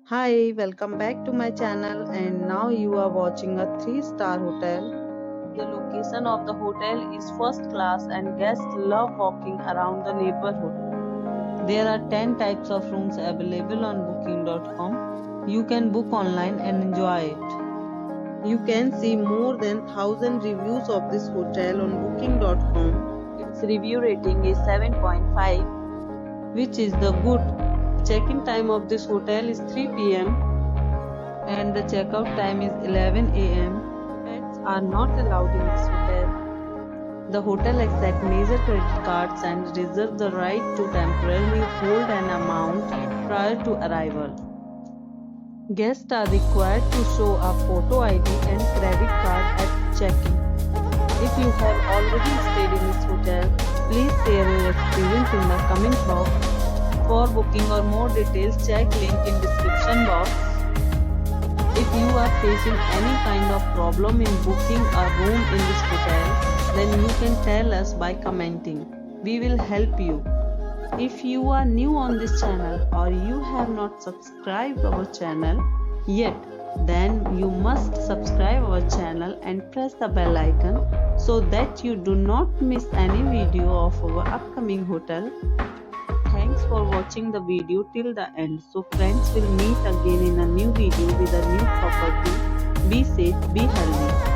Hi, welcome back to my channel, and now you are watching a 3-star hotel. The location of the hotel is first class and guests love walking around the neighborhood. There are 10 types of rooms available on booking.com. You can book online and enjoy it. You can see more than 1000 reviews of this hotel on booking.com. Its review rating is 7.5, which is the good. Check-in time of this hotel is 3 p.m. and the checkout time is 11 a.m. Pets are not allowed in this hotel. The hotel accepts major credit cards and reserves the right to temporarily hold an amount prior to arrival. Guests are required to show a photo ID and credit card at check-in. If you have already stayed in this hotel, please share your experience in the comment box. For booking or more details, check link in description box. If you are facing any kind of problem in booking a room in this hotel, then you can tell us by commenting. We will help you. If you are new on this channel or you have not subscribed our channel yet, then you must subscribe our channel and press the bell icon so that you do not miss any video of our upcoming hotel. Thanks for watching the video till the end. So friends, will meet again in a new video with a new property. Be safe, be healthy.